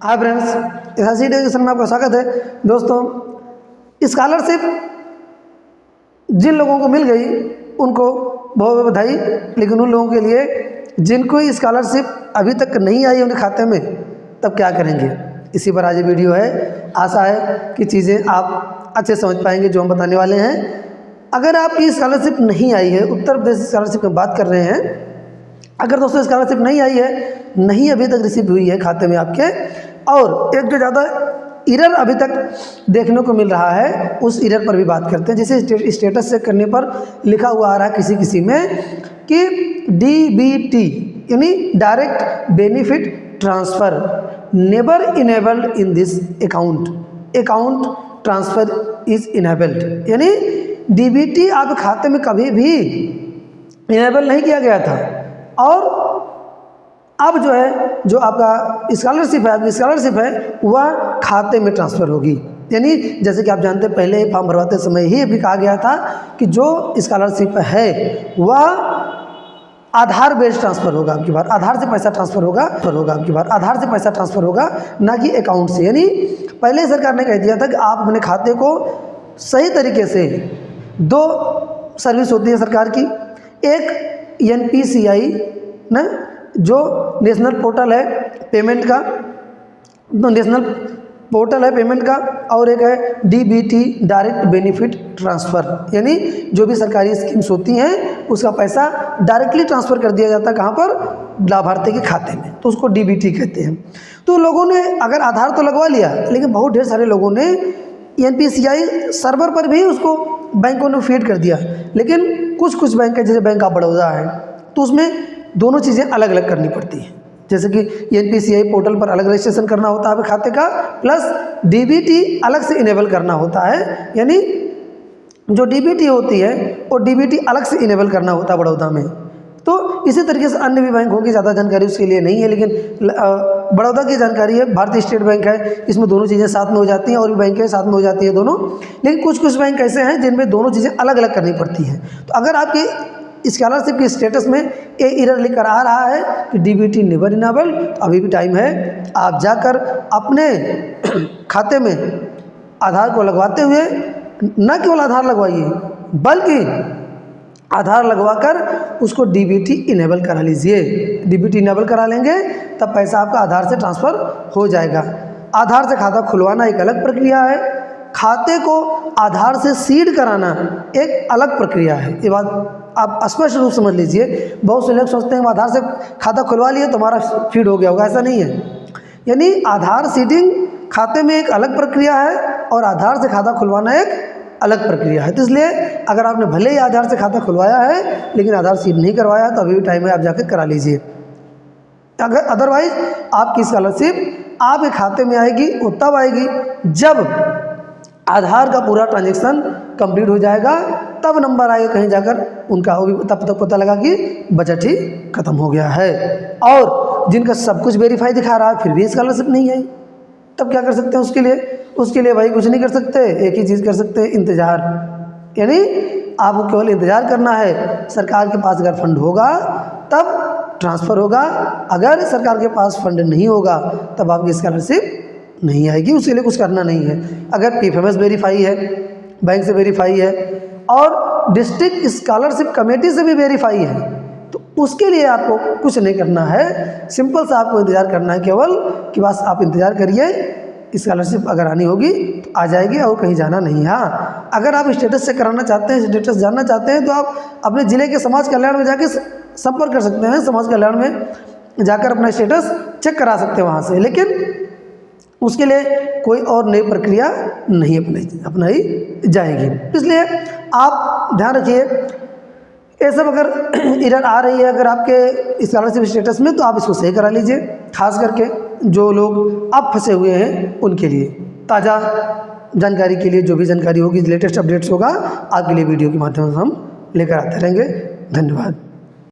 Hi friends, SRC education में आपका स्वागत है। दोस्तों, स्कॉलरशिप जिन लोगों को मिल गई उनको बहुत बहुत बधाई, लेकिन उन लोगों के लिए जिनको स्कॉलरशिप अभी तक नहीं आई उनके खाते में, तब क्या करेंगे, इसी पर आज ये वीडियो है। आशा है कि चीज़ें आप अच्छे समझ पाएंगे जो हम बताने वाले हैं। अगर आपकी स्कॉलरशिप नहीं आई है, उत्तर प्रदेश स्कॉलरशिप की बात कर रहे हैं, अगर दोस्तों स्कॉलरशिप नहीं आई है, नहीं अभी तक रिसीव हुई है खाते में आपके, और एक जो ज़्यादा एरर अभी तक देखने को मिल रहा है, उस एरर पर भी बात करते हैं। जैसे स्टेटस चेक करने पर लिखा हुआ आ रहा है किसी किसी में कि DBT यानी direct benefit transfer never enabled in this account transfer is enabled, यानी DBT आपके खाते में कभी भी इनेबल नहीं किया गया था, और अब जो है जो आपका स्कॉलरशिप है वह खाते में ट्रांसफ़र होगी। यानी जैसे कि आप जानते हैं, पहले फॉर्म भरवाते समय ही अभी कहा गया था कि जो स्कॉलरशिप है वह आधार बेस्ड ट्रांसफ़र होगा। आपकी बार आधार से पैसा ट्रांसफ़र होगा, ना कि अकाउंट से। यानी पहले सरकार ने कह दिया था कि आप अपने खाते को सही तरीके से, दो सर्विस होती है सरकार की, एक NPCI ना, जो नेशनल पोर्टल है पेमेंट का, और एक है DBT डायरेक्ट बेनिफिट ट्रांसफ़र, यानी जो भी सरकारी स्कीम्स होती हैं उसका पैसा डायरेक्टली ट्रांसफ़र कर दिया जाता है कहाँ पर, लाभार्थी के खाते में, तो उसको DBT कहते हैं। तो लोगों ने अगर आधार तो लगवा लिया, लेकिन बहुत ढेर सारे लोगों ने NPCI सर्वर पर भी उसको बैंकों ने फीड कर दिया। लेकिन कुछ बैंक है, जैसे बैंक ऑफ बड़ौदा है, तो उसमें दोनों चीज़ें अलग अलग करनी पड़ती हैं। जैसे कि NPCI पोर्टल पर अलग रजिस्ट्रेशन करना होता है खाते का, प्लस DBT अलग से इनेबल करना होता है। यानी जो DBT होती है वो DBT अलग से इनेबल करना होता है बड़ौदा में। तो इसी तरीके से अन्य भी बैंकों की ज़्यादा जानकारी उसके लिए नहीं है, लेकिन बड़ौदा की जानकारी है। भारतीय स्टेट बैंक है, इसमें दोनों चीज़ें साथ में हो जाती हैं, और भी बैंक साथ में हो जाती है दोनों। लेकिन कुछ बैंक ऐसे हैं जिनमें दोनों चीज़ें अलग अलग करनी पड़ती हैं। तो अगर आपकी स्कॉलरशिप के स्टेटस में ये एरर लिखकर आ रहा है कि DBT नेवर इनेबल, तो अभी भी टाइम है। आप जाकर अपने खाते में आधार को लगवाते हुए, न केवल आधार लगवाइए बल्कि आधार लगवाकर उसको DBT इनेबल करा लीजिए। DBT इनेबल करा लेंगे तब पैसा आपका आधार से ट्रांसफ़र हो जाएगा। आधार से खाता खुलवाना एक अलग प्रक्रिया है, खाते को आधार से सीड कराना एक अलग प्रक्रिया है। ये बात आप स्पष्ट रूप समझ लीजिए। बहुत से लोग सोचते हैं आधार से खाता खुलवा लिए तो हमारा फीड हो गया होगा, ऐसा नहीं है। यानी आधार सीडिंग खाते में एक अलग प्रक्रिया है, और आधार से खाता खुलवाना एक अलग प्रक्रिया है। तो इसलिए अगर आपने भले ही आधार से खाता खुलवाया है लेकिन आधार सीड नहीं करवाया तो अभी भी टाइम है, आप जाकर करा लीजिए। अगर अदरवाइज आपकी स्कॉलरशिप आपके खाते में आएगी वो तब आएगी जब आधार का पूरा ट्रांजैक्शन कंप्लीट हो जाएगा, तब नंबर आएगा कहीं जाकर उनका, वो भी तब तक पता लगा कि बजट ही खत्म हो गया है। और जिनका सब कुछ वेरीफाई दिखा रहा है फिर भी स्कॉलरशिप नहीं आई, तब क्या कर सकते हैं उसके लिए भाई कुछ नहीं कर सकते। एक ही चीज़ कर सकते हैं, इंतज़ार। यानी आपको केवल इंतज़ार करना है। सरकार के पास अगर फंड होगा तब ट्रांसफ़र होगा, अगर सरकार के पास फंड नहीं होगा तब आपकी स्कॉलरशिप नहीं आएगी। उसके लिए कुछ करना नहीं है। अगर PFMS वेरीफाई है, बैंक से वेरीफाई है, और डिस्ट्रिक्ट स्कॉलरशिप कमेटी से भी वेरीफाई है, तो उसके लिए आपको कुछ नहीं करना है। सिंपल सा आपको इंतज़ार करना है केवल, कि बस आप इंतज़ार करिए, स्कॉलरशिप अगर आनी होगी तो आ जाएगी, और कहीं जाना नहीं है। हाँ, अगर आप स्टेटस चेक कराना चाहते हैं, स्टेटस जानना चाहते हैं, तो आप अपने ज़िले के समाज कल्याण में जाके संपर्क कर सकते हैं। समाज कल्याण में जाकर अपना स्टेटस चेक करा सकते हैं वहाँ से, लेकिन उसके लिए कोई और नई प्रक्रिया नहीं अपनाई जाएगी। इसलिए आप ध्यान रखिए, ये सब अगर एरर आ रही है अगर आपके स्कॉलरशिप स्टेटस में, तो आप इसको सही करा लीजिए। खास करके जो लोग अब फंसे हुए हैं उनके लिए ताज़ा जानकारी के लिए, जो भी जानकारी होगी, लेटेस्ट अपडेट्स होगा, आपके लिए वीडियो के माध्यम से हम लेकर आते रहेंगे। धन्यवाद।